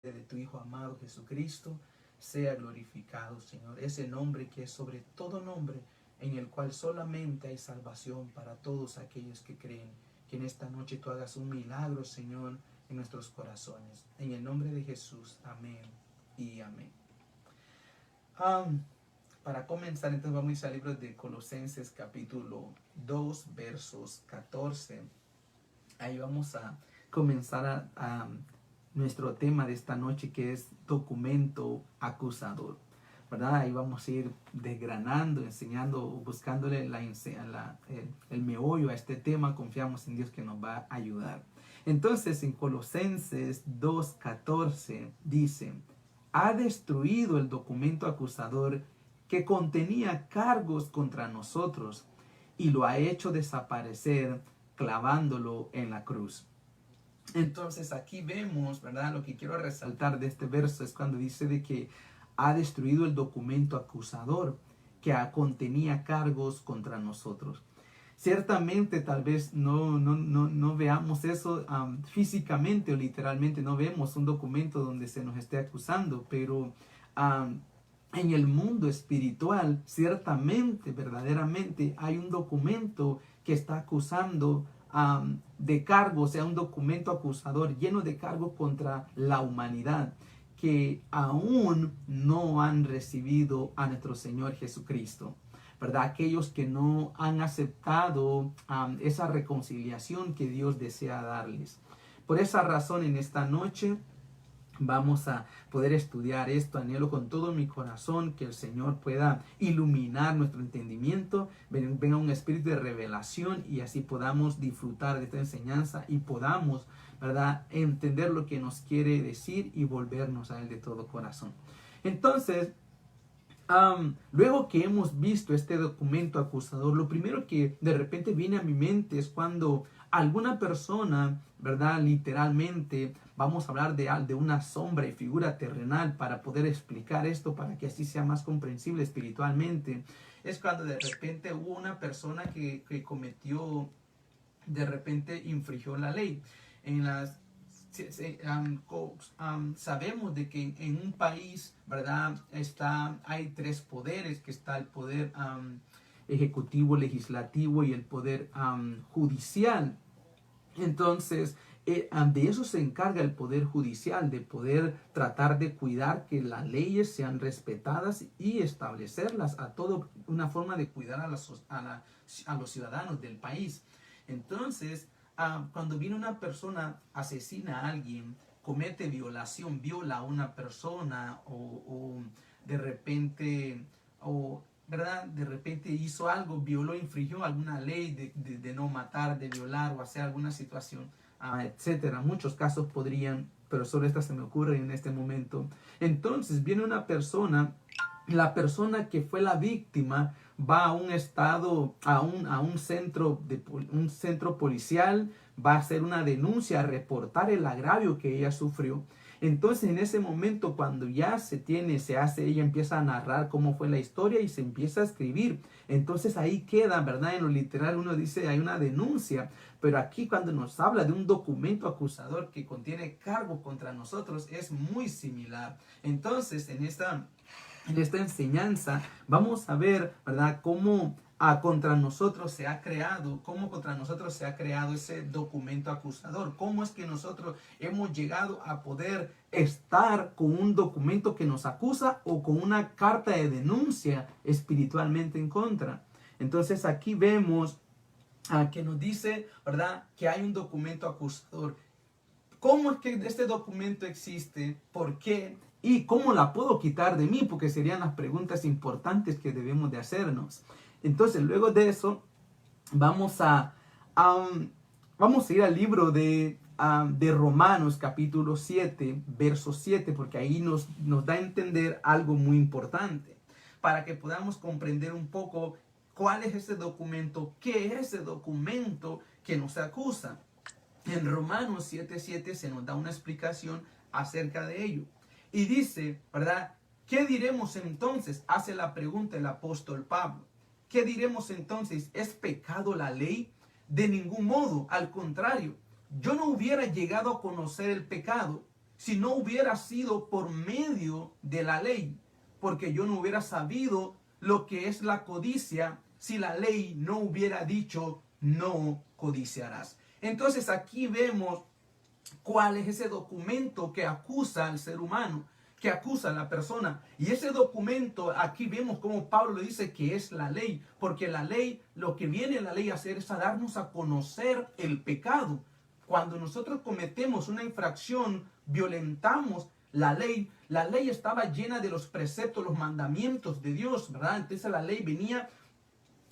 de tu Hijo amado Jesucristo sea glorificado, Señor. Ese nombre que es sobre todo nombre, en el cual solamente hay salvación para todos aquellos que creen. Que en esta noche tú hagas un milagro, Señor, en nuestros corazones. En el nombre de Jesús, amén y amén. Para comenzar, entonces vamos a ir al libro de Colosenses capítulo 2, versos 14. Ahí vamos a comenzar a nuestro tema de esta noche, que es documento acusador, ¿verdad? Ahí vamos a ir desgranando, enseñando, buscándole el meollo a este tema. Confiamos en Dios que nos va a ayudar. Entonces, en Colosenses 2:14 dice: ha destruido el documento acusador que contenía cargos contra nosotros y lo ha hecho desaparecer clavándolo en la cruz. Entonces aquí vemos, ¿verdad? Lo que quiero resaltar de este verso es cuando dice de que ha destruido el documento acusador que contenía cargos contra nosotros. Ciertamente tal vez no veamos eso físicamente o literalmente, no vemos un documento donde se nos esté acusando, pero en el mundo espiritual ciertamente, verdaderamente hay un documento que está acusando de cargos, o sea, un documento acusador lleno de cargos contra la humanidad, que aún no han recibido a nuestro Señor Jesucristo, ¿verdad? Aquellos que no han aceptado esa reconciliación que Dios desea darles. Por esa razón, en esta noche vamos a poder estudiar esto. Anhelo con todo mi corazón que el Señor pueda iluminar nuestro entendimiento, venga un espíritu de revelación y así podamos disfrutar de esta enseñanza y podamos, ¿verdad?, entender lo que nos quiere decir y volvernos a Él de todo corazón. Entonces, luego que hemos visto este documento acusador, lo primero que de repente viene a mi mente es cuando alguna persona, ¿verdad?, literalmente, vamos a hablar de una sombra y figura terrenal para poder explicar esto, para que así sea más comprensible espiritualmente. Es cuando de repente hubo una persona que cometió, de repente infringió la ley. En las sabemos de que en un país, ¿verdad?, hay tres poderes, que está el poder ejecutivo, legislativo y el poder judicial. Entonces, de eso se encarga el poder judicial, de poder tratar de cuidar que las leyes sean respetadas y establecerlas a todo, una forma de cuidar a los ciudadanos del país. Entonces, cuando viene una persona, asesina a alguien, comete violación, viola a una persona o de repente, ¿verdad?, de repente hizo algo, violó, infringió alguna ley de no matar, de violar o hacer alguna situación, etcétera. Muchos casos podrían, pero solo esta se me ocurre en este momento. Entonces viene una persona, la persona que fue la víctima va a un estado, a un centro policial, va a hacer una denuncia, a reportar el agravio que ella sufrió. Entonces, en ese momento, cuando ya ella empieza a narrar cómo fue la historia y se empieza a escribir. Entonces ahí queda, ¿verdad? En lo literal uno dice, hay una denuncia, pero aquí cuando nos habla de un documento acusador que contiene cargo contra nosotros, es muy similar. Entonces, en esta enseñanza vamos a ver, ¿verdad?, cómo contra nosotros se ha creado ese documento acusador. Cómo es que nosotros hemos llegado a poder estar con un documento que nos acusa o con una carta de denuncia espiritualmente en contra. Entonces aquí vemos que nos dice, ¿verdad?, que hay un documento acusador. ¿Cómo es que este documento existe? ¿Por qué? ¿Y cómo la puedo quitar de mí? Porque serían las preguntas importantes que debemos de hacernos. Entonces, luego de eso, vamos a ir al libro de Romanos, capítulo 7, verso 7, porque ahí nos da a entender algo muy importante, para que podamos comprender un poco cuál es ese documento, qué es ese documento que nos acusa. En Romanos 7:7 se nos da una explicación acerca de ello. Y dice, ¿verdad?, ¿qué diremos entonces? Hace la pregunta el apóstol Pablo. ¿Qué diremos entonces? ¿Es pecado la ley? De ningún modo, al contrario. Yo no hubiera llegado a conocer el pecado si no hubiera sido por medio de la ley, porque yo no hubiera sabido lo que es la codicia si la ley no hubiera dicho no codiciarás. Entonces aquí vemos cuál es ese documento que acusa al ser humano, que acusa a la persona. Y ese documento, aquí vemos como Pablo le dice que es la ley, porque la ley, lo que viene la ley a hacer es a darnos a conocer el pecado. Cuando nosotros cometemos una infracción, violentamos la ley estaba llena de los preceptos, los mandamientos de Dios, ¿verdad? Entonces la ley venía,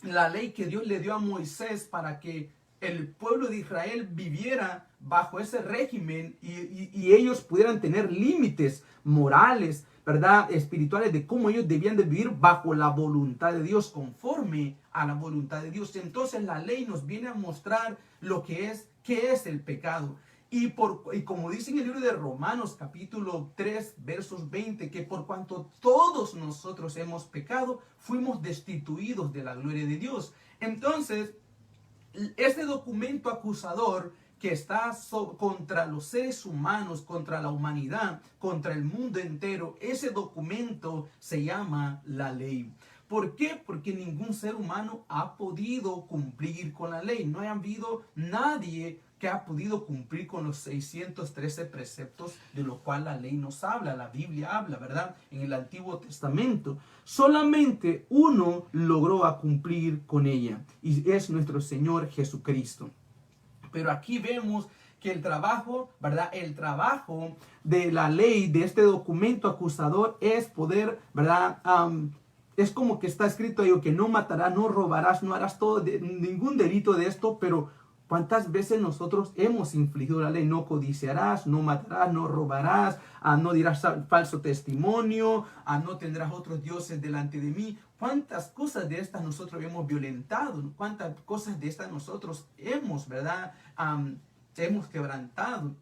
la ley que Dios le dio a Moisés para que el pueblo de Israel viviera bajo ese régimen y ellos pudieran tener límites morales, ¿verdad? Espirituales de cómo ellos debían de vivir bajo la voluntad de Dios, conforme a la voluntad de Dios. Entonces la ley nos viene a mostrar lo que es, qué es el pecado. Y como dice en el libro de Romanos capítulo 3 versos 20, que por cuanto todos nosotros hemos pecado, fuimos destituidos de la gloria de Dios. Entonces, este documento acusador que está contra los seres humanos, contra la humanidad, contra el mundo entero, ese documento se llama la ley. ¿Por qué? Porque ningún ser humano ha podido cumplir con la ley. No ha habido nadie que ha podido cumplir con los 613 preceptos de los cuales la ley nos habla, la Biblia habla, ¿verdad? En el Antiguo Testamento. Solamente uno logró cumplir con ella y es nuestro Señor Jesucristo. Pero aquí vemos que el trabajo, ¿verdad? El trabajo de la ley, de este documento acusador es poder, ¿verdad? Es como que está escrito ahí que no matarás, no robarás, no harás ningún delito de esto, pero ¿cuántas veces nosotros hemos infligido la ley? No codiciarás, no matarás, no robarás, no dirás falso testimonio, no tendrás otros dioses delante de mí. ¿Cuántas cosas de estas nosotros hemos violentado? ¿Cuántas cosas de estas nosotros hemos, ¿verdad? Hemos quebrantado.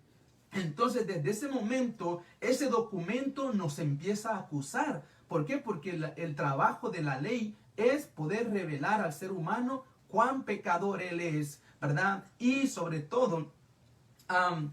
Entonces, desde ese momento, ese documento nos empieza a acusar. ¿Por qué? Porque el trabajo de la ley es poder revelar al ser humano cuán pecador él es, ¿verdad? Y sobre todo,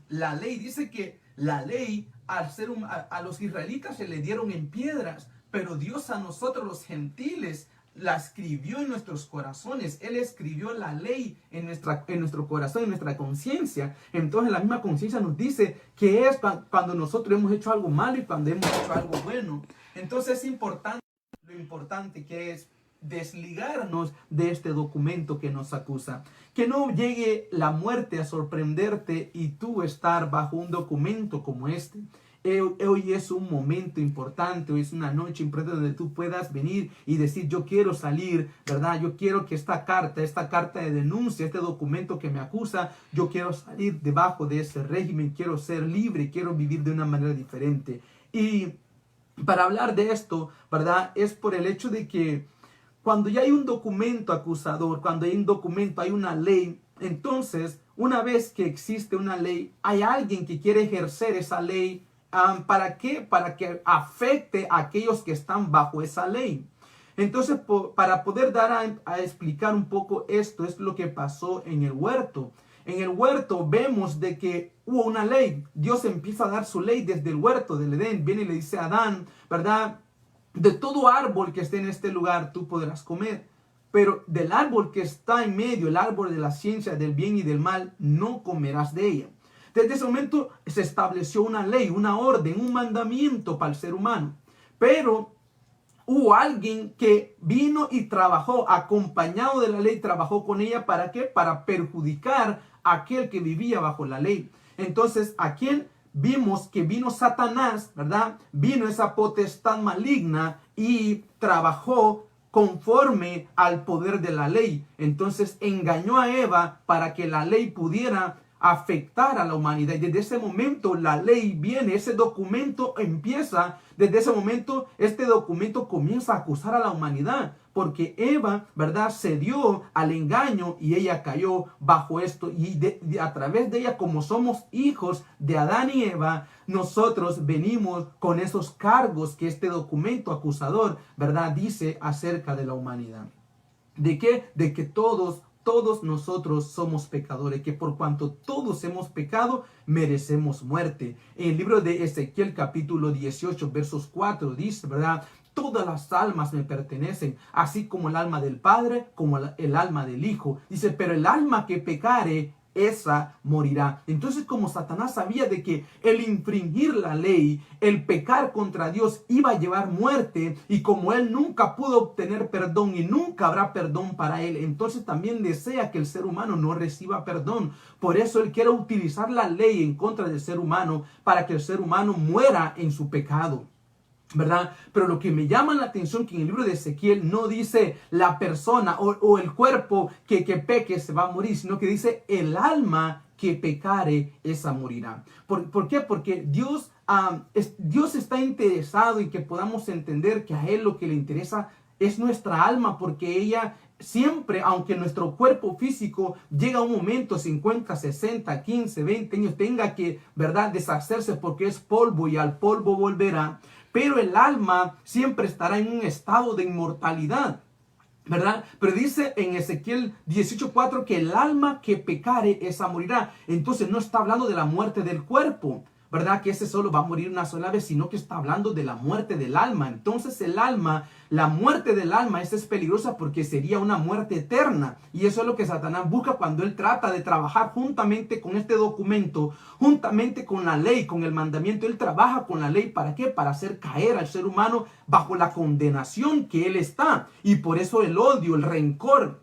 la ley dice que la ley a los israelitas se le dieron en piedras, pero Dios a nosotros los gentiles la escribió en nuestros corazones. Él escribió la ley en nuestro corazón, en nuestra conciencia. Entonces la misma conciencia nos dice que es cuando nosotros hemos hecho algo malo y cuando hemos hecho algo bueno. Entonces es importante, lo importante que es desligarnos de este documento que nos acusa. Que no llegue la muerte a sorprenderte y tú estar bajo un documento como este. Hoy es un momento importante, hoy es una noche importante donde tú puedas venir y decir, yo quiero salir, ¿verdad? Yo quiero que esta carta de denuncia, este documento que me acusa, yo quiero salir debajo de ese régimen, quiero ser libre, quiero vivir de una manera diferente. Y para hablar de esto, ¿verdad? Es por el hecho de que cuando ya hay un documento acusador, cuando hay un documento, hay una ley, entonces, una vez que existe una ley, hay alguien que quiere ejercer esa ley. ¿Para qué? Para que afecte a aquellos que están bajo esa ley. Entonces, para poder dar a explicar un poco esto, es lo que pasó en el huerto. En el huerto vemos de que hubo una ley. Dios empieza a dar su ley desde el huerto del Edén. Viene y le dice a Adán, ¿verdad? De todo árbol que esté en este lugar tú podrás comer. Pero del árbol que está en medio, el árbol de la ciencia del bien y del mal, no comerás de ella. Desde ese momento se estableció una ley, una orden, un mandamiento para el ser humano. Pero hubo alguien que vino y trabajó, acompañado de la ley, trabajó con ella. ¿Para qué? Para perjudicar a aquel que vivía bajo la ley. Entonces, ¿a quién? Vimos que vino Satanás, ¿verdad? Vino esa potestad maligna y trabajó conforme al poder de la ley. Entonces engañó a Eva para que la ley pudiera afectar a la humanidad. Y desde ese momento la ley viene, ese documento empieza, desde ese momento este documento comienza a acusar a la humanidad, porque Eva, ¿verdad?, cedió al engaño y ella cayó bajo esto. Y a través de ella, como somos hijos de Adán y Eva, nosotros venimos con esos cargos que este documento acusador, ¿verdad?, dice acerca de la humanidad. ¿De qué? De que todos todos nosotros somos pecadores, que por cuanto todos hemos pecado, merecemos muerte. En el libro de Ezequiel capítulo 18, versos 4 dice, ¿verdad? Todas las almas me pertenecen, así como el alma del Padre, como el alma del Hijo. Dice, pero el alma que pecare, esa morirá. Entonces, como Satanás sabía de que el infringir la ley, el pecar contra Dios iba a llevar muerte, y como él nunca pudo obtener perdón y nunca habrá perdón para él, entonces también desea que el ser humano no reciba perdón. Por eso él quiere utilizar la ley en contra del ser humano para que el ser humano muera en su pecado, ¿verdad? Pero lo que me llama la atención que en el libro de Ezequiel no dice la persona o el cuerpo que peque se va a morir, sino que dice el alma que pecare, esa morirá. ¿Por qué? Porque Dios está interesado en que podamos entender que a Él lo que le interesa es nuestra alma, porque ella siempre, aunque nuestro cuerpo físico llega a un momento, 50, 60, 15, 20 años, tenga que, ¿verdad?, deshacerse porque es polvo y al polvo volverá, pero el alma siempre estará en un estado de inmortalidad, ¿verdad? Pero dice en Ezequiel 18:4 que el alma que pecare, esa morirá. Entonces no está hablando de la muerte del cuerpo, ¿verdad? Que ese solo va a morir una sola vez, sino que está hablando de la muerte del alma. Entonces el alma, la muerte del alma, esa es peligrosa porque sería una muerte eterna. Y eso es lo que Satanás busca cuando él trata de trabajar juntamente con este documento, juntamente con la ley, con el mandamiento. Él trabaja con la ley, ¿para qué? Para hacer caer al ser humano bajo la condenación que él está. Y por eso el odio, el rencor,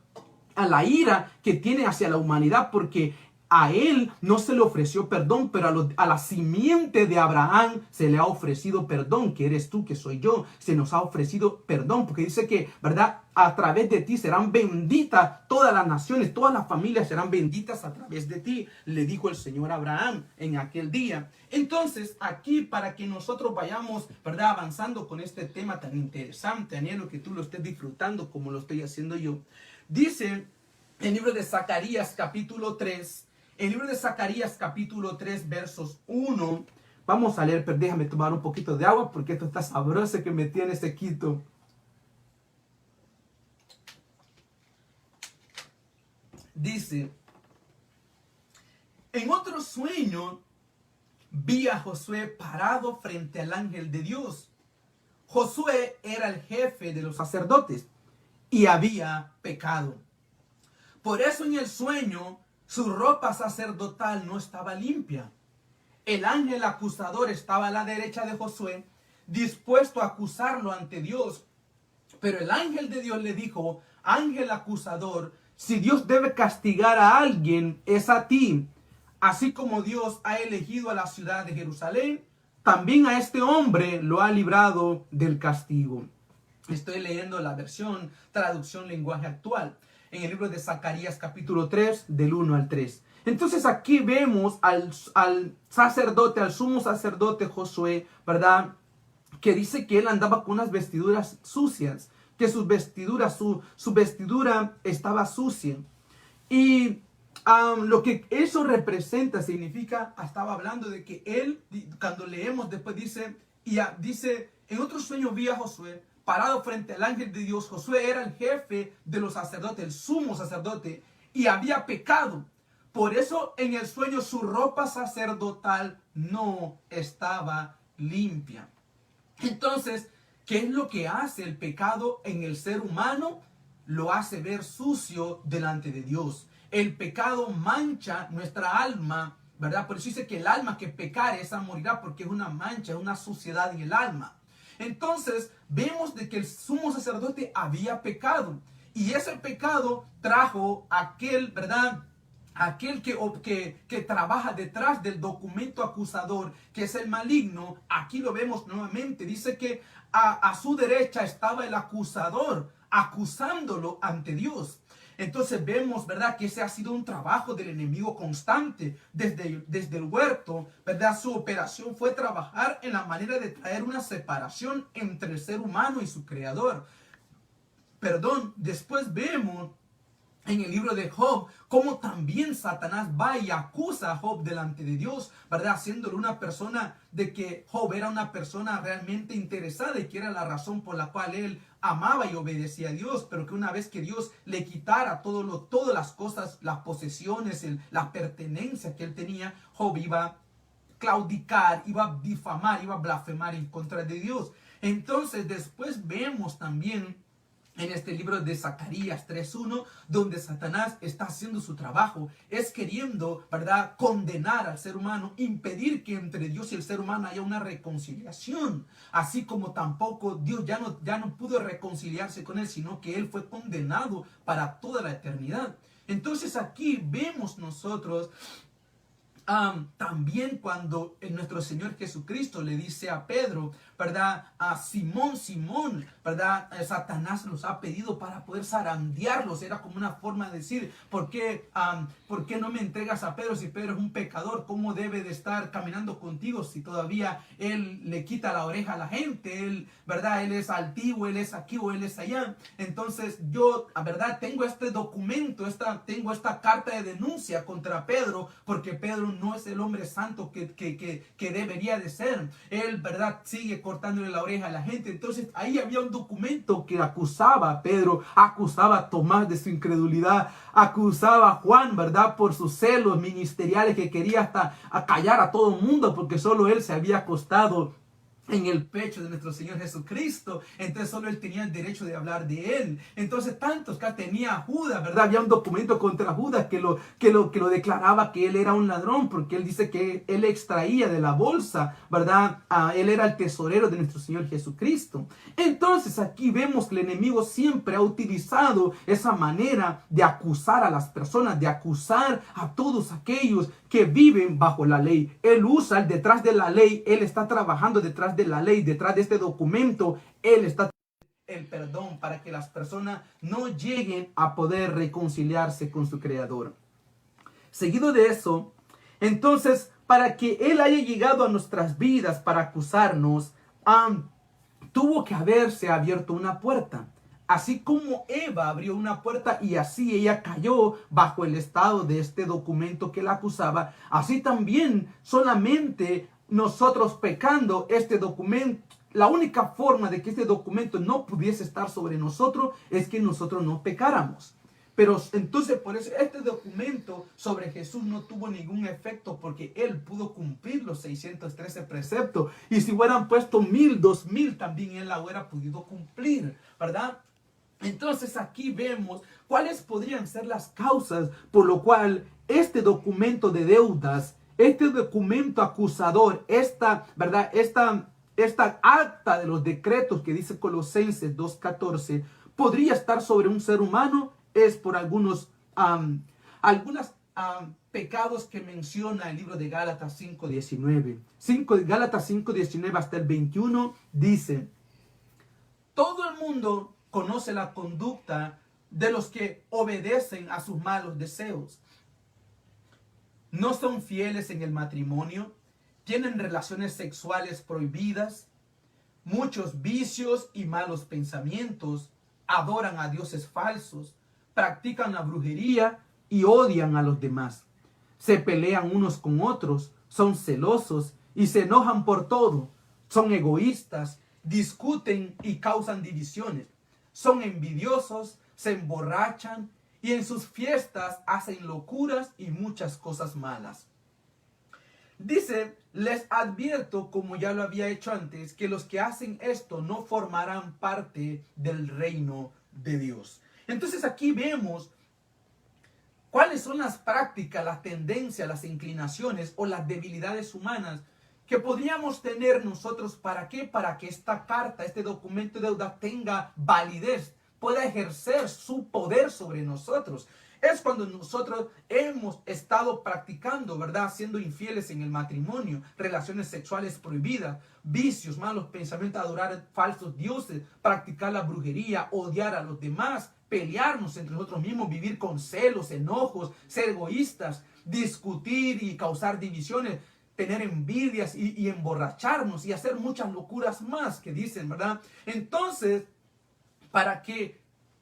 a la ira que tiene hacia la humanidad, porque a él no se le ofreció perdón, pero a la simiente de Abraham se le ha ofrecido perdón, que eres tú, que soy yo. Se nos ha ofrecido perdón, porque dice que, ¿verdad?, a través de ti serán benditas todas las naciones, todas las familias serán benditas a través de ti, le dijo el Señor a Abraham en aquel día. Entonces, aquí, para que nosotros vayamos, ¿verdad?, avanzando con este tema tan interesante, anhelo que tú lo estés disfrutando como lo estoy haciendo yo. Dice en el libro de Zacarías capítulo 3, el libro de Zacarías capítulo 3 versos 1, vamos a leer, pero déjame tomar un poquito de agua porque esto está sabroso que me tiene sequito. Dice, en otro sueño vi a Josué parado frente al ángel de Dios. Josué era el jefe de los sacerdotes y había pecado. Por eso en el sueño su ropa sacerdotal no estaba limpia. El ángel acusador estaba a la derecha de Josué, dispuesto a acusarlo ante Dios. Pero el ángel de Dios le dijo, ángel acusador, si Dios debe castigar a alguien, es a ti. Así como Dios ha elegido a la ciudad de Jerusalén, también a este hombre lo ha librado del castigo. Estoy leyendo la versión, traducción lenguaje actual, en el libro de Zacarías capítulo 3, del 1 al 3. Entonces aquí vemos al sacerdote, al sumo sacerdote Josué, ¿verdad?, que dice que él andaba con unas vestiduras sucias, que su vestidura estaba sucia. Y lo que eso representa, significa, estaba hablando de que él, cuando leemos después dice, en otro sueño vi a Josué parado frente al ángel de Dios. Josué era el jefe de los sacerdotes, el sumo sacerdote, y había pecado. Por eso en el sueño su ropa sacerdotal no estaba limpia. Entonces, ¿qué es lo que hace el pecado en el ser humano? Lo hace ver sucio delante de Dios. El pecado mancha nuestra alma, ¿verdad? Por eso dice que el alma que pecare, esa morirá, porque es una mancha, es una suciedad en el alma. Entonces, vemos de que el sumo sacerdote había pecado. Y ese pecado trajo aquel, ¿verdad?, aquel que trabaja detrás del documento acusador, que es el maligno. Aquí lo vemos nuevamente. Dice que a su derecha estaba el acusador, acusándolo ante Dios. Entonces vemos, ¿verdad?, que ese ha sido un trabajo del enemigo constante desde el huerto, ¿verdad? Su operación fue trabajar en la manera de traer una separación entre el ser humano y su creador. Después vemos en el libro de Job, como también Satanás va y acusa a Job delante de Dios, ¿verdad? Haciéndole una persona de que Job era una persona realmente interesada y que era la razón por la cual él amaba y obedecía a Dios, pero que una vez que Dios le quitara todas las cosas, las posesiones, la pertenencia que él tenía, Job iba a claudicar, iba a difamar, iba a blasfemar en contra de Dios. Entonces después vemos también en este libro de Zacarías 3:1, donde Satanás está haciendo su trabajo, es queriendo, ¿verdad?, condenar al ser humano, impedir que entre Dios y el ser humano haya una reconciliación, así como tampoco Dios ya no pudo reconciliarse con él, sino que él fue condenado para toda la eternidad. Entonces aquí vemos nosotros también cuando nuestro Señor Jesucristo le dice a Pedro, ¿verdad? A Simón, Simón, ¿verdad? Satanás los ha pedido para poder zarandearlos. Era como una forma de decir, ¿por qué no me entregas a Pedro si Pedro es un pecador? ¿Cómo debe de estar caminando contigo si todavía él le quita la oreja a la gente? Él, ¿verdad? Él es altivo, él es aquí o él es allá. Entonces yo, ¿verdad? Tengo este documento, tengo esta carta de denuncia contra Pedro, porque Pedro no es el hombre santo que debería de ser. Él, ¿verdad?, sigue cortándole la oreja a la gente. Entonces ahí había un documento que acusaba a Pedro, acusaba a Tomás de su incredulidad, acusaba a Juan, ¿verdad?, por sus celos ministeriales, que quería hasta acallar a todo el mundo porque solo él se había acostado en el pecho de nuestro Señor Jesucristo. Entonces solo él tenía el derecho de hablar de él. Entonces tantos que tenía a Judas, ¿verdad? Había un documento contra Judas que lo declaraba que él era un ladrón, porque él dice que él extraía de la bolsa, ¿verdad? Él era el tesorero de nuestro Señor Jesucristo. Entonces aquí vemos que el enemigo siempre ha utilizado esa manera de acusar a las personas, de acusar a todos aquellos que viven bajo la ley. Él usa detrás de la ley, él está trabajando detrás de la ley, detrás de este documento, él está el perdón para que las personas no lleguen a poder reconciliarse con su Creador. Seguido de eso, entonces, para que él haya llegado a nuestras vidas para acusarnos, tuvo que haberse abierto una puerta. Así como Eva abrió una puerta y así ella cayó bajo el estado de este documento que la acusaba, así también solamente nosotros pecando este documento, la única forma de que este documento no pudiese estar sobre nosotros es que nosotros no pecáramos. Pero entonces por eso este documento sobre Jesús no tuvo ningún efecto, porque él pudo cumplir los 613 preceptos. Y si hubieran puesto 1000, 2000, también él la hubiera podido cumplir, ¿verdad? Entonces aquí vemos cuáles podrían ser las causas por lo cual este documento de deudas, este documento acusador, ¿verdad? Esta acta de los decretos que dice Colosenses 2:14 podría estar sobre un ser humano, es por algunos pecados que menciona el libro de Gálatas 5:19. Gálatas 5:19 hasta el 21 dice: todo el mundo conoce la conducta de los que obedecen a sus malos deseos. No son fieles en el matrimonio, tienen relaciones sexuales prohibidas, muchos vicios y malos pensamientos, adoran a dioses falsos, practican la brujería y odian a los demás. Se pelean unos con otros, son celosos y se enojan por todo, son egoístas, discuten y causan divisiones. Son envidiosos, se emborrachan y en sus fiestas hacen locuras y muchas cosas malas. Dice: les advierto, como ya lo había hecho antes, que los que hacen esto no formarán parte del reino de Dios. Entonces aquí vemos cuáles son las prácticas, las tendencias, las inclinaciones o las debilidades humanas que podríamos tener nosotros. ¿Para qué? Para que esta carta, este documento de deuda tenga validez, pueda ejercer su poder sobre nosotros. Es cuando nosotros hemos estado practicando, ¿verdad?, siendo infieles en el matrimonio, relaciones sexuales prohibidas, vicios, malos pensamientos, adorar falsos dioses, practicar la brujería, odiar a los demás, pelearnos entre nosotros mismos, vivir con celos, enojos, ser egoístas, discutir y causar divisiones, tener envidias y emborracharnos y hacer muchas locuras más que dicen, ¿verdad? Entonces, para que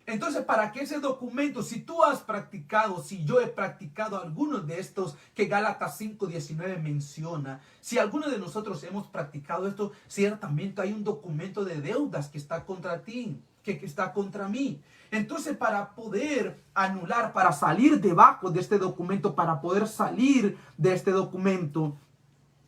Entonces, para que ese documento, si tú has practicado, si yo he practicado algunos de estos que Gálatas 5:19 menciona, si alguno de nosotros hemos practicado esto, ciertamente hay un documento de deudas que está contra ti, que está contra mí. Entonces, para poder anular, para salir debajo de este documento, para poder salir de este documento,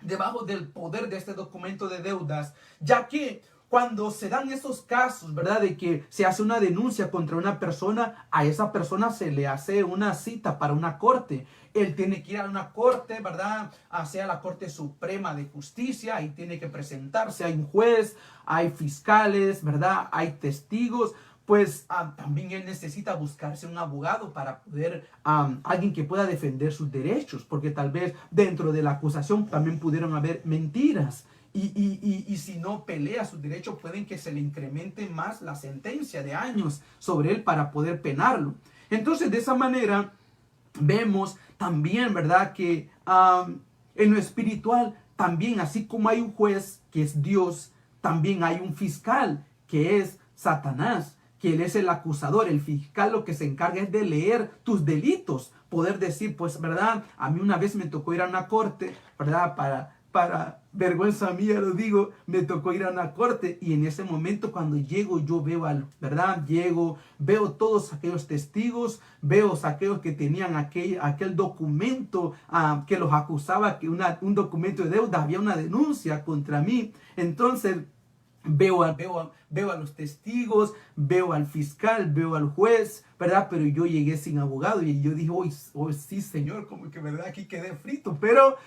debajo del poder de este documento de deudas, ya que cuando se dan esos casos, ¿verdad? De que se hace una denuncia contra una persona, a esa persona se le hace una cita para una corte. Él tiene que ir a una corte, ¿verdad? Hacia la Corte Suprema de Justicia, ahí tiene que presentarse, hay un juez, hay fiscales, ¿verdad? Hay testigos. Pues también él necesita buscarse un abogado para poder, alguien que pueda defender sus derechos, porque tal vez dentro de la acusación también pudieron haber mentiras. Y si no pelea sus derechos, pueden que se le incremente más la sentencia de años sobre él para poder penarlo. Entonces, de esa manera, vemos también, ¿verdad? Que en lo espiritual, también, así como hay un juez que es Dios, también hay un fiscal que es Satanás, que él es el acusador. El fiscal lo que se encarga es de leer tus delitos, poder decir, pues, ¿verdad? A mí una vez me tocó ir a una corte, ¿verdad? Para vergüenza mía lo digo, me tocó ir a una corte y en ese momento cuando llego yo veo ¿verdad? Veo todos aquellos testigos, veo aquellos que tenían aquel documento que los acusaba, que un documento de deuda, había una denuncia contra mí. Entonces veo a los testigos, veo al fiscal, veo al juez, ¿verdad? Pero yo llegué sin abogado y yo dije, hoy sí, Señor, como que, ¿verdad? Aquí quedé frito, pero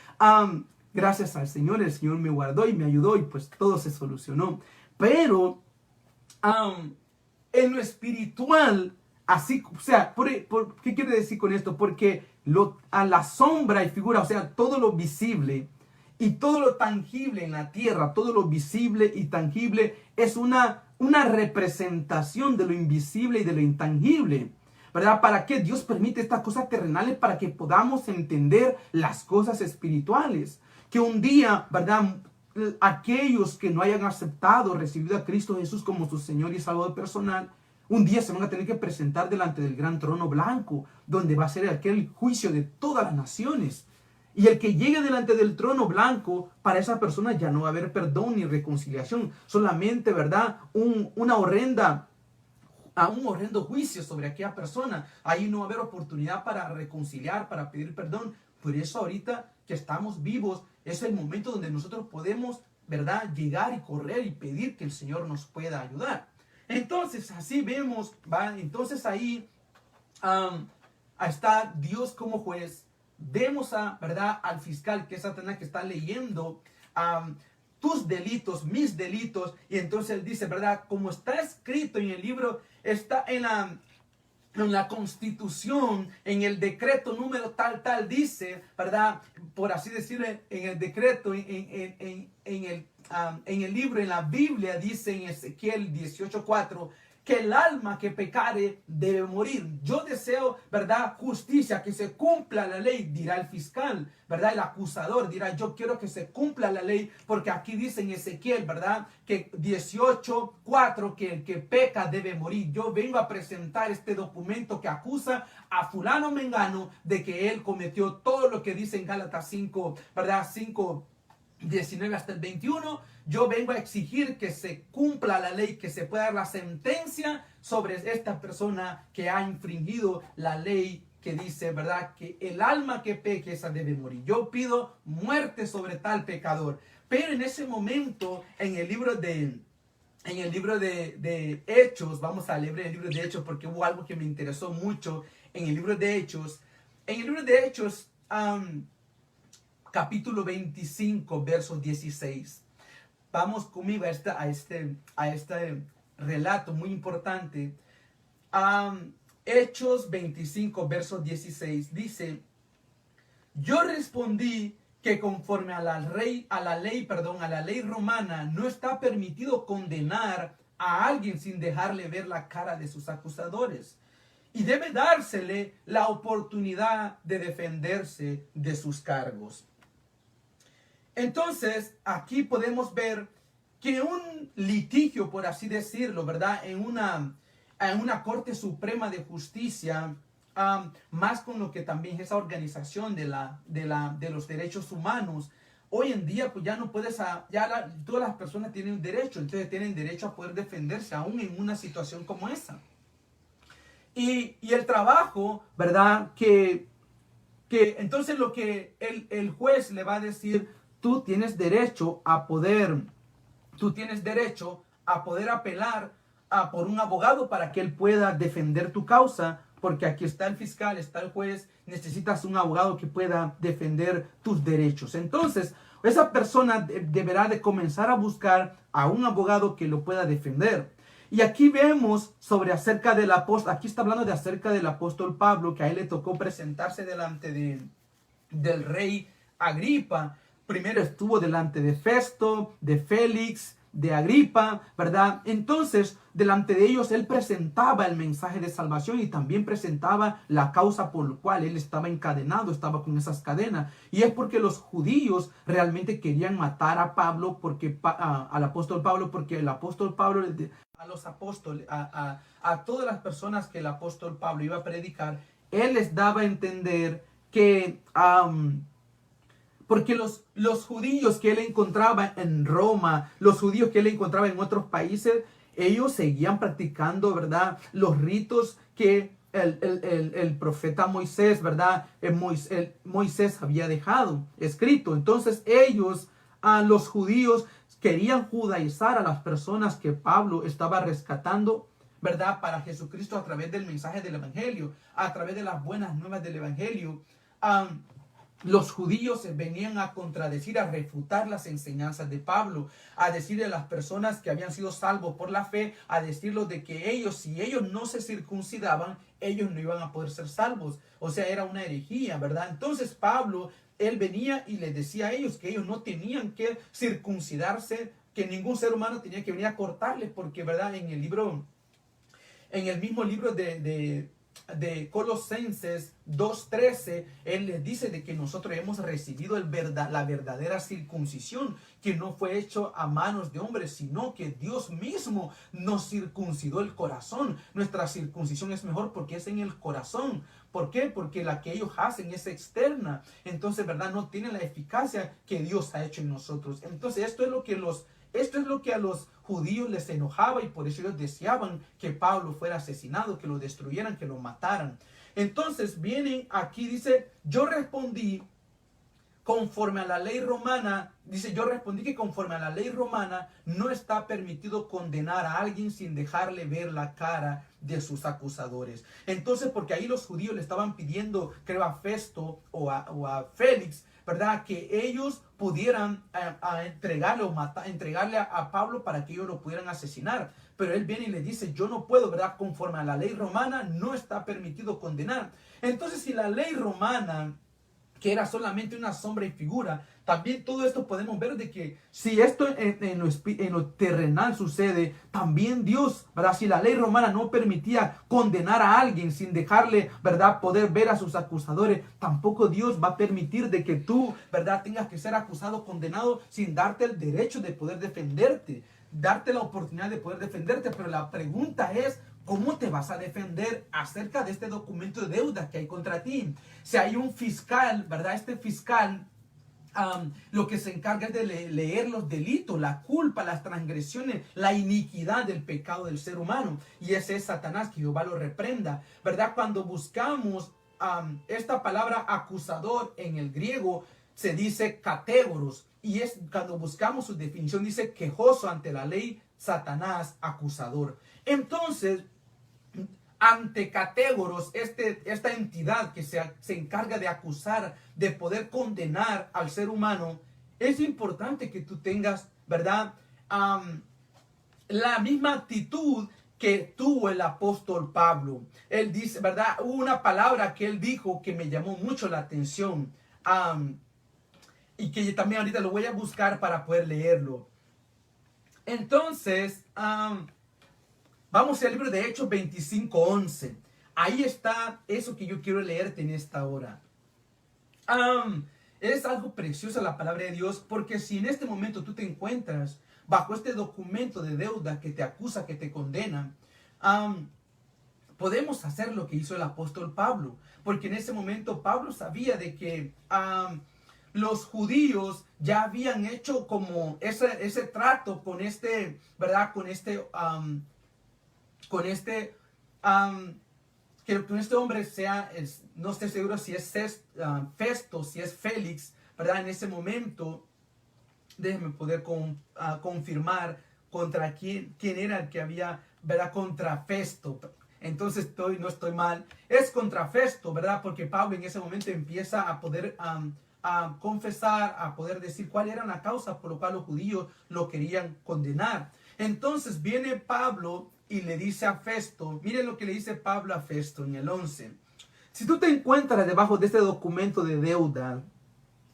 gracias al Señor, el Señor me guardó y me ayudó y pues todo se solucionó. Pero en lo espiritual, así, o sea, ¿qué quiere decir con esto? Porque a la sombra y figura, o sea, todo lo visible y todo lo tangible en la tierra, todo lo visible y tangible es una representación de lo invisible y de lo intangible, ¿verdad? ¿Para qué Dios permite estas cosas terrenales? Para que podamos entender las cosas espirituales. Que un día, ¿verdad? Aquellos que no hayan aceptado, recibido a Cristo Jesús como su Señor y Salvador personal, un día se van a tener que presentar delante del gran trono blanco, donde va a ser aquel juicio de todas las naciones. Y el que llegue delante del trono blanco, para esa persona ya no va a haber perdón ni reconciliación. Solamente, ¿verdad? Un horrendo juicio sobre aquella persona. Ahí no va a haber oportunidad para reconciliar, para pedir perdón. Por eso ahorita que estamos vivos, es el momento donde nosotros podemos, ¿verdad? Llegar y correr y pedir que el Señor nos pueda ayudar. Entonces, así vemos, ¿va? Entonces ahí está Dios como juez. Vemos ¿verdad? Al fiscal, que es Satanás, que está leyendo tus delitos, mis delitos. Y entonces él dice, ¿verdad? Como está escrito en el libro, está en la Constitución, en el decreto número tal, dice, ¿verdad? Por así decirlo, en el decreto, en el libro, en la Biblia, dice en Ezequiel 18:4, que el alma que pecare debe morir. Yo deseo, ¿verdad? Justicia, que se cumpla la ley, dirá el fiscal, ¿verdad? El acusador dirá, yo quiero que se cumpla la ley, porque aquí dice en Ezequiel, ¿verdad? Que 18:4, que el que peca debe morir. Yo vengo a presentar este documento que acusa a fulano mengano de que él cometió todo lo que dice en Gálatas 5, ¿verdad? 5:19 hasta el 21. Yo vengo a exigir que se cumpla la ley, que se pueda dar la sentencia sobre esta persona que ha infringido la ley, que dice, ¿verdad? Que el alma que peque, esa debe morir. Yo pido muerte sobre tal pecador. Pero en ese momento, en el libro de Hechos, vamos a leer el libro de Hechos porque hubo algo que me interesó mucho en el libro de Hechos. En el libro de Hechos, capítulo 25, verso 16. Vamos conmigo a este relato muy importante. Hechos 25, verso 16. Dice, yo respondí que conforme a la ley romana, no está permitido condenar a alguien sin dejarle ver la cara de sus acusadores. Y debe dársele la oportunidad de defenderse de sus cargos. Entonces, aquí podemos ver que un litigio, por así decirlo, ¿verdad? en una Corte Suprema de Justicia, más con lo que también es esa organización de los derechos humanos. Hoy en día pues ya no puedes, todas las personas tienen derecho, entonces tienen derecho a poder defenderse aún en una situación como esa. Y el trabajo, ¿verdad? Que entonces lo que el juez le va a decir, tú tienes derecho a poder apelar por un abogado para que él pueda defender tu causa, porque aquí está el fiscal, está el juez, necesitas un abogado que pueda defender tus derechos. Entonces, esa persona deberá de comenzar a buscar a un abogado que lo pueda defender. Y aquí vemos acerca del apóstol, aquí está hablando de acerca del apóstol Pablo, que a él le tocó presentarse delante del rey Agripa. Primero estuvo delante de Festo, de Félix, de Agripa, ¿verdad? Entonces, delante de ellos, él presentaba el mensaje de salvación y también presentaba la causa por la cual él estaba encadenado, estaba con esas cadenas. Y es porque los judíos realmente querían matar a Pablo, al apóstol Pablo, porque el apóstol Pablo, a los apóstoles, a todas las personas que el apóstol Pablo iba a predicar, él les daba a entender que porque los judíos que él encontraba en Roma, los judíos que él encontraba en otros países, ellos seguían practicando, ¿verdad?, los ritos que el profeta Moisés, ¿verdad?, Moisés había dejado escrito. Entonces ellos, los judíos, querían judaizar a las personas que Pablo estaba rescatando, ¿verdad?, para Jesucristo a través del mensaje del Evangelio, a través de las buenas nuevas del Evangelio. Los judíos venían a contradecir, a refutar las enseñanzas de Pablo, a decirle a las personas que habían sido salvos por la fe, a decirles de que ellos, si ellos no se circuncidaban, ellos no iban a poder ser salvos. O sea, era una herejía, ¿verdad? Entonces Pablo, él venía y les decía a ellos que ellos no tenían que circuncidarse, que ningún ser humano tenía que venir a cortarles, porque, ¿verdad?, en el mismo libro de Colosenses 2:13, él les dice de que nosotros hemos recibido la verdadera circuncisión, que no fue hecho a manos de hombres, sino que Dios mismo nos circuncidó el corazón. Nuestra circuncisión es mejor porque es en el corazón. ¿Por qué? Porque la que ellos hacen es externa. Entonces, ¿verdad?, no tiene la eficacia que Dios ha hecho en nosotros. Entonces, esto es lo que a los judíos les enojaba, y por eso ellos deseaban que Pablo fuera asesinado, que lo destruyeran, que lo mataran. Entonces vienen aquí, dice, yo respondí que conforme a la ley romana no está permitido condenar a alguien sin dejarle ver la cara de sus acusadores. Entonces, porque ahí los judíos le estaban pidiendo, creo, a Festo o a Félix, ¿verdad?, que ellos pudieran entregarle a Pablo para que ellos lo pudieran asesinar. Pero él viene y le dice, yo no puedo, ¿verdad?, conforme a la ley romana no está permitido condenar. Entonces, si la ley romana, que era solamente una sombra y figura, también todo esto podemos ver de que si esto en lo terrenal sucede, también Dios, ¿verdad?, si la ley romana no permitía condenar a alguien sin dejarle, ¿verdad?, poder ver a sus acusadores, tampoco Dios va a permitir de que tú, ¿verdad?, tengas que ser acusado, condenado, sin darte el derecho de poder defenderte, darte la oportunidad de poder defenderte. Pero la pregunta es, ¿cómo te vas a defender acerca de este documento de deuda que hay contra ti? Si hay un fiscal, ¿verdad? Este fiscal lo que se encarga es de leer los delitos, la culpa, las transgresiones, la iniquidad del pecado del ser humano. Y ese es Satanás, que Jehová lo reprenda, ¿verdad? Cuando buscamos esta palabra acusador en el griego, se dice catégoros. Y cuando buscamos su definición, dice quejoso ante la ley, Satanás, acusador. Entonces, ante catégoros, esta entidad que se encarga de acusar, de poder condenar al ser humano, es importante que tú tengas, ¿verdad?, la misma actitud que tuvo el apóstol Pablo. Él dice, ¿verdad?, hubo una palabra que él dijo que me llamó mucho la atención, y que también ahorita lo voy a buscar para poder leerlo. Entonces, vamos al libro de Hechos 25:11. Ahí está eso que yo quiero leerte en esta hora. Es algo precioso la palabra de Dios, porque si en este momento tú te encuentras bajo este documento de deuda que te acusa, que te condena, podemos hacer lo que hizo el apóstol Pablo, porque en ese momento Pablo sabía de que los judíos ya habían hecho como ese trato con este, ¿verdad? Que con este hombre no estoy seguro si es Festo, si es Félix, ¿verdad? En ese momento, déjenme poder confirmar contra quién era el que había, ¿verdad? Contra Festo. Entonces no estoy mal. Es contra Festo, ¿verdad? Porque Pablo en ese momento empieza a poder a confesar, a poder decir cuál era la causa por la cual los judíos lo querían condenar. Entonces viene Pablo y le dice a Festo, miren lo que le dice Pablo a Festo en el 11. Si tú te encuentras debajo de este documento de deuda,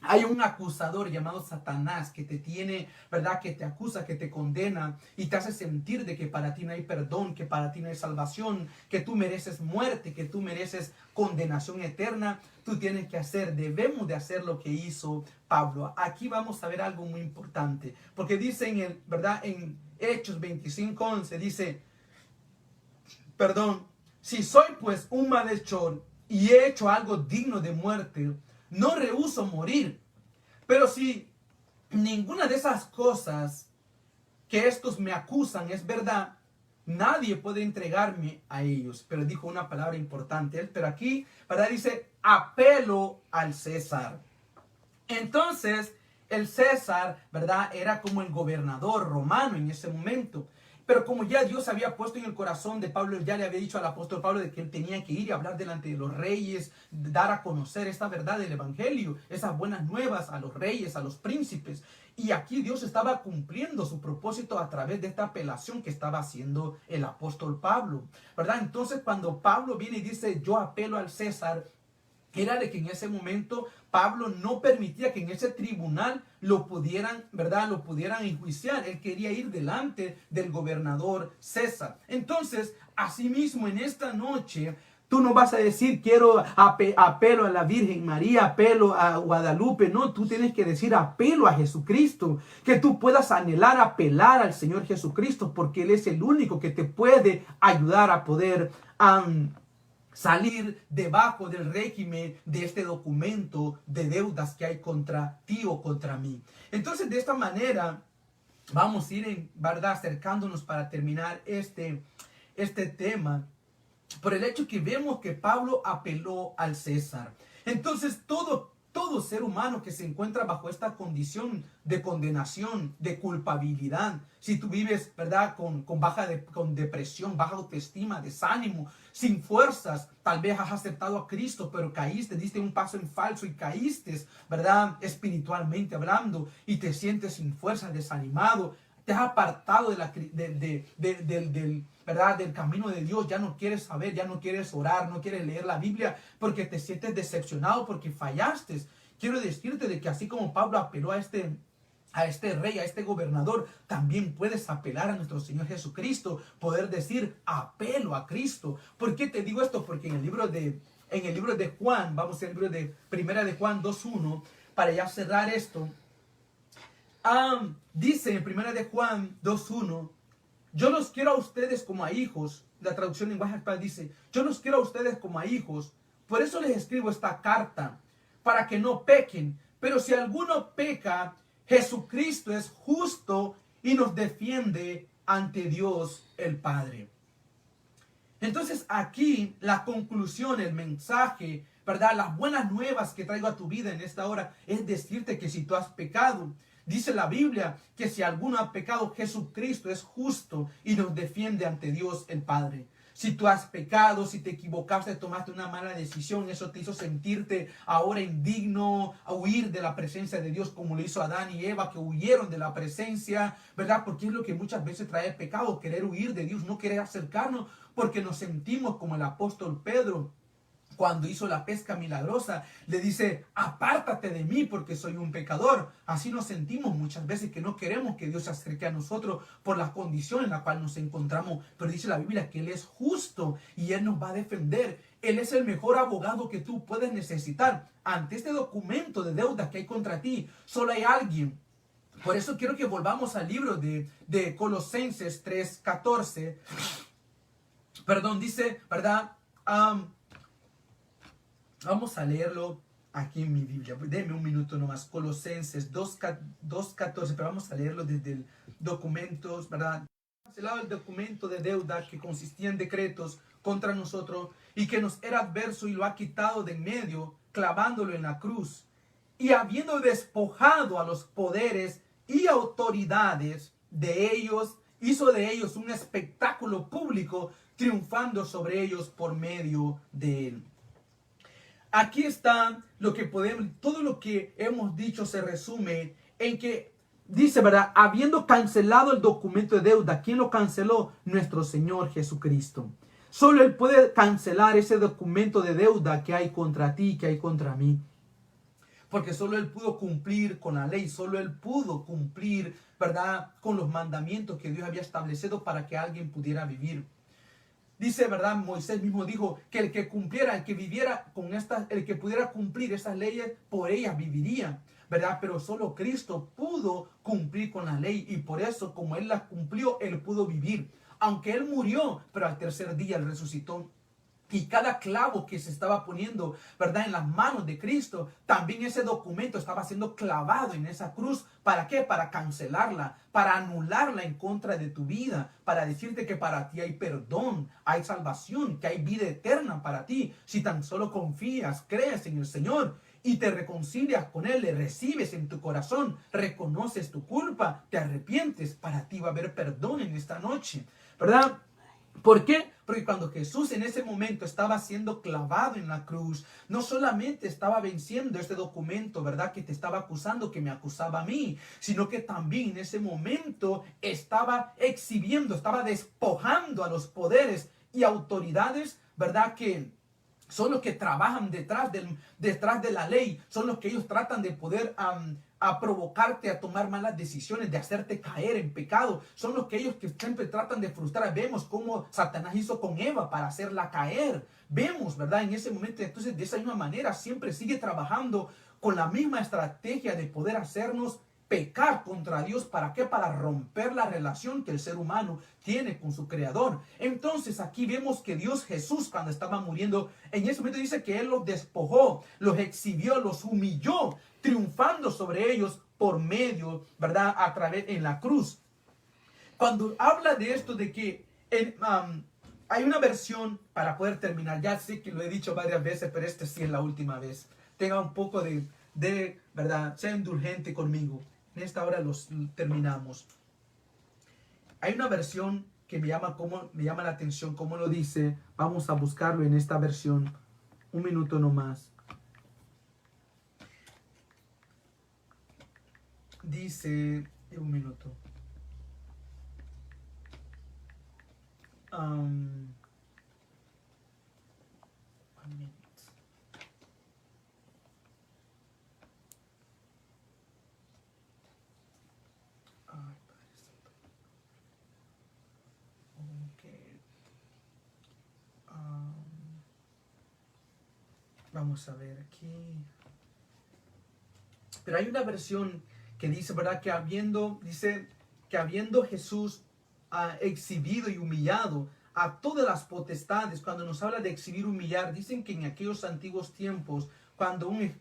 hay un acusador llamado Satanás que te tiene, ¿verdad? Que te acusa, que te condena y te hace sentir de que para ti no hay perdón, que para ti no hay salvación, que tú mereces muerte, que tú mereces condenación eterna. Tú tienes que debemos de hacer lo que hizo Pablo. Aquí vamos a ver algo muy importante, porque dice ¿verdad? En Hechos 25:11 dice, si soy pues un malhechor y he hecho algo digno de muerte, no rehúso morir. Pero si ninguna de esas cosas que estos me acusan es verdad, nadie puede entregarme a ellos. Pero dijo una palabra importante. Pero aquí, ¿verdad? Dice, apelo al César. Entonces, el César, ¿verdad? Era como el gobernador romano en ese momento. Pero como ya Dios había puesto en el corazón de Pablo, ya le había dicho al apóstol Pablo de que él tenía que ir y hablar delante de los reyes, dar a conocer esta verdad del evangelio, esas buenas nuevas a los reyes, a los príncipes. Y aquí Dios estaba cumpliendo su propósito a través de esta apelación que estaba haciendo el apóstol Pablo, ¿verdad? Entonces cuando Pablo viene y dice, yo apelo al César, era de que en ese momento Pablo no permitía que en ese tribunal lo pudieran, ¿verdad? Lo pudieran enjuiciar. Él quería ir delante del gobernador César. Entonces, asimismo, en esta noche, tú no vas a decir, quiero apelo a la Virgen María, apelo a Guadalupe. No, tú tienes que decir apelo a Jesucristo. Que tú puedas anhelar, apelar al Señor Jesucristo, porque Él es el único que te puede ayudar a poder salir debajo del régimen de este documento de deudas que hay contra ti o contra mí. Entonces, de esta manera, vamos a ir, ¿verdad?, acercándonos para terminar este tema, por el hecho que vemos que Pablo apeló al César. Entonces, todo ser humano que se encuentra bajo esta condición de condenación, de culpabilidad, si tú vives, ¿verdad?, con depresión, baja autoestima, desánimo, sin fuerzas, tal vez has aceptado a Cristo, pero caíste, diste un paso en falso y caíste, ¿verdad?, espiritualmente hablando, y te sientes sin fuerza, desanimado, te has apartado del camino de Dios, ya no quieres saber, ya no quieres orar, no quieres leer la Biblia porque te sientes decepcionado, porque fallaste. Quiero decirte de que así como Pablo apeló a este rey, a este gobernador, también puedes apelar a nuestro Señor Jesucristo, poder decir apelo a Cristo. ¿Por qué te digo esto? Porque en el libro de Juan, vamos al libro de Primera de Juan 2:1, para ya cerrar esto, dice en Primera de Juan 2:1, yo los quiero a ustedes como a hijos. La traducción en lenguaje actual dice, yo los quiero a ustedes como a hijos, por eso les escribo esta carta, para que no pequen. Pero si alguno peca, Jesucristo es justo y nos defiende ante Dios el Padre. Entonces aquí la conclusión, el mensaje, ¿verdad?, las buenas nuevas que traigo a tu vida en esta hora es decirte que si tú has pecado, dice la Biblia que si alguno ha pecado, Jesucristo es justo y nos defiende ante Dios el Padre. Si tú has pecado, si te equivocaste, tomaste una mala decisión, eso te hizo sentirte ahora indigno, a huir de la presencia de Dios, como lo hizo Adán y Eva, que huyeron de la presencia, ¿verdad? Porque es lo que muchas veces trae el pecado, querer huir de Dios, no querer acercarnos, porque nos sentimos como el apóstol Pedro. Cuando hizo la pesca milagrosa, le dice, apártate de mí porque soy un pecador. Así nos sentimos muchas veces, que no queremos que Dios se acerque a nosotros por la condición en la cual nos encontramos. Pero dice la Biblia que Él es justo y Él nos va a defender. Él es el mejor abogado que tú puedes necesitar. Ante este documento de deuda que hay contra ti, solo hay alguien. Por eso quiero que volvamos al libro de Colosenses 3:14. Perdón, dice, ¿verdad? Vamos a leerlo aquí en mi Biblia. Denme un minuto nomás. Colosenses 2:14, pero vamos a leerlo desde el documento, ¿verdad? Cancelado el documento de deuda que consistía en decretos contra nosotros y que nos era adverso, y lo ha quitado de en medio, clavándolo en la cruz. Y habiendo despojado a los poderes y autoridades de ellos, hizo de ellos un espectáculo público, triunfando sobre ellos por medio de él. Aquí está lo que podemos, todo lo que hemos dicho se resume en que dice, ¿verdad? Habiendo cancelado el documento de deuda. ¿Quién lo canceló? Nuestro Señor Jesucristo. Solo Él puede cancelar ese documento de deuda que hay contra ti, que hay contra mí. Porque solo Él pudo cumplir con la ley, solo Él pudo cumplir, ¿verdad?, con los mandamientos que Dios había establecido para que alguien pudiera vivir. Dice, ¿verdad? Moisés mismo dijo que el que cumpliera, el que viviera con estas, el que pudiera cumplir esas leyes, por ellas viviría, ¿verdad? Pero solo Cristo pudo cumplir con la ley, y por eso, como Él las cumplió, Él pudo vivir. Aunque Él murió, pero al tercer día Él resucitó. Y cada clavo que se estaba poniendo, ¿verdad?, en las manos de Cristo, también ese documento estaba siendo clavado en esa cruz. ¿Para qué? Para cancelarla, para anularla en contra de tu vida, para decirte que para ti hay perdón, hay salvación, que hay vida eterna para ti. Si tan solo confías, crees en el Señor y te reconcilias con Él, le recibes en tu corazón, reconoces tu culpa, te arrepientes, para ti va a haber perdón en esta noche, ¿verdad? ¿Por qué? Porque cuando Jesús en ese momento estaba siendo clavado en la cruz, no solamente estaba venciendo este documento, ¿verdad?, que te estaba acusando, que me acusaba a mí, sino que también en ese momento estaba exhibiendo, estaba despojando a los poderes y autoridades, ¿verdad?, que son los que trabajan detrás de la ley, son los que ellos tratan de poder a provocarte a tomar malas decisiones, de hacerte caer en pecado. Son los que ellos que siempre tratan de frustrar. Vemos cómo Satanás hizo con Eva para hacerla caer. Vemos, ¿verdad?, en ese momento. Entonces, de esa misma manera, siempre sigue trabajando con la misma estrategia de poder hacernos pecar contra Dios. ¿Para qué? Para romper la relación que el ser humano tiene con su creador. Entonces aquí vemos que Dios Jesús, cuando estaba muriendo, en ese momento dice que Él los despojó, los exhibió, los humilló, triunfando sobre ellos por medio, ¿verdad?, a través en la cruz. Cuando habla de esto, de que hay una versión, para poder terminar, ya sé que lo he dicho varias veces, pero esta sí es la última vez. Tenga un poco de ¿verdad?, sea indulgente conmigo. En esta hora los terminamos. Hay una versión que me llama la atención, como lo dice. Vamos a buscarlo en esta versión. Un minuto nomás. Dice, un minuto. One minute. Vamos a ver aquí. Pero hay una versión que dice, ¿verdad?, que habiendo Jesús exhibido y humillado a todas las potestades. Cuando nos habla de exhibir, humillar, dicen que en aquellos antiguos tiempos, cuando un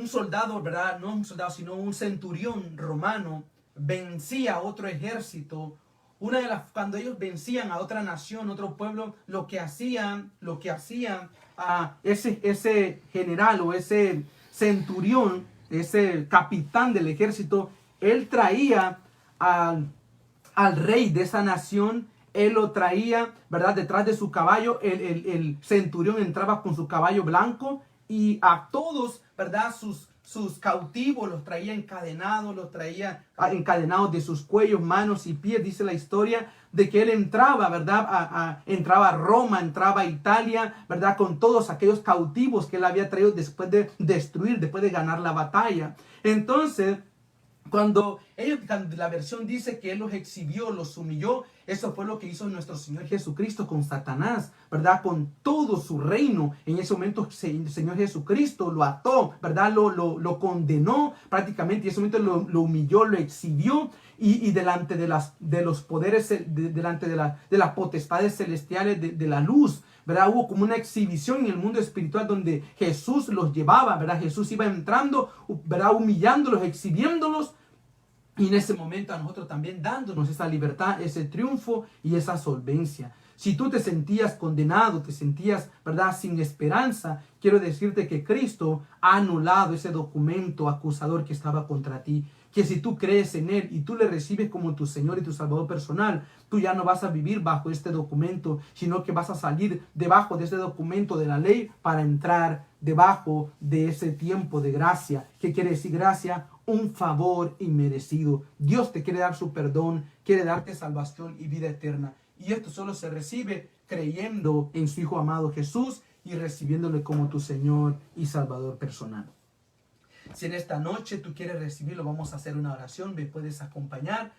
soldado, ¿verdad?, no un soldado, sino un centurión romano vencía a otro ejército, cuando ellos vencían a otra nación, otro pueblo, lo que hacían ese general o ese centurión, ese capitán del ejército, él traía al rey de esa nación. Él lo traía, ¿verdad?, detrás de su caballo. El centurión entraba con su caballo blanco, y a todos, ¿verdad?, sus cautivos los traía encadenados, encadenados de sus cuellos, manos y pies. Dice la historia de que él entraba, ¿verdad?, entraba a Roma, entraba a Italia, ¿verdad?, con todos aquellos cautivos que él había traído después de destruir, después de ganar la batalla. Entonces, cuando la versión dice que él los exhibió, los humilló, Eso fue lo que hizo nuestro Señor Jesucristo con Satanás, ¿verdad? Con todo su reino. En ese momento el Señor Jesucristo lo ató, ¿verdad? Lo condenó prácticamente. Y en ese momento lo humilló, lo exhibió. Y delante de los poderes, delante de las potestades celestiales de la luz, ¿verdad? Hubo como una exhibición en el mundo espiritual donde Jesús los llevaba, ¿verdad? Jesús iba entrando, ¿verdad? Humillándolos, exhibiéndolos. Y en ese momento a nosotros también dándonos esa libertad, ese triunfo y esa solvencia. Si tú te sentías condenado, te sentías, ¿verdad?, sin esperanza, quiero decirte que Cristo ha anulado ese documento acusador que estaba contra ti. Que si tú crees en Él y tú le recibes como tu Señor y tu Salvador personal, tú ya no vas a vivir bajo este documento, sino que vas a salir debajo de este documento de la ley para entrar debajo de ese tiempo de gracia. ¿Qué quiere decir gracia? Un favor inmerecido. Dios te quiere dar su perdón, quiere darte salvación y vida eterna. Y esto solo se recibe creyendo en su Hijo amado Jesús y recibiéndole como tu Señor y Salvador personal. Si en esta noche tú quieres recibirlo, vamos a hacer una oración, me puedes acompañar.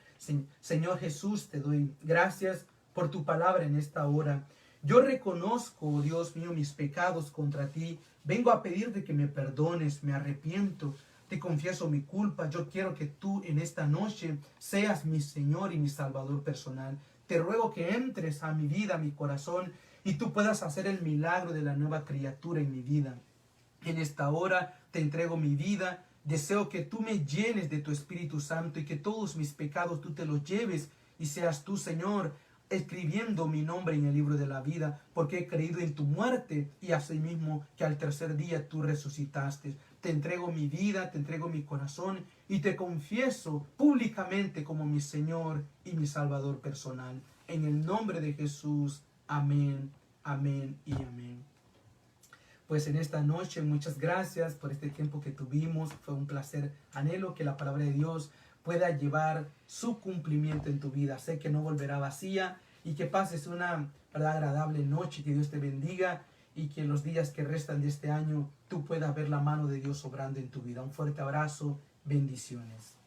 Señor Jesús, te doy gracias por tu palabra en esta hora. Yo reconozco, Dios mío, mis pecados contra ti. Vengo a pedirte que me perdones, me arrepiento. Te confieso mi culpa. Yo quiero que tú en esta noche seas mi Señor y mi Salvador personal. Te ruego que entres a mi vida, a mi corazón, y tú puedas hacer el milagro de la nueva criatura en mi vida. En esta hora te entrego mi vida. Deseo que tú me llenes de tu Espíritu Santo y que todos mis pecados tú te los lleves y seas tú, Señor, escribiendo mi nombre en el libro de la vida, porque he creído en tu muerte y asimismo que al tercer día tú resucitaste. Te entrego mi vida, te entrego mi corazón y te confieso públicamente como mi Señor y mi Salvador personal. En el nombre de Jesús, amén, amén y amén. Pues en esta noche, muchas gracias por este tiempo que tuvimos. Fue un placer. Anhelo que la palabra de Dios pueda llevar su cumplimiento en tu vida. Sé que no volverá vacía y que pases una agradable noche. Que Dios te bendiga y que en los días que restan de este año tú puedas ver la mano de Dios obrando en tu vida. Un fuerte abrazo. Bendiciones.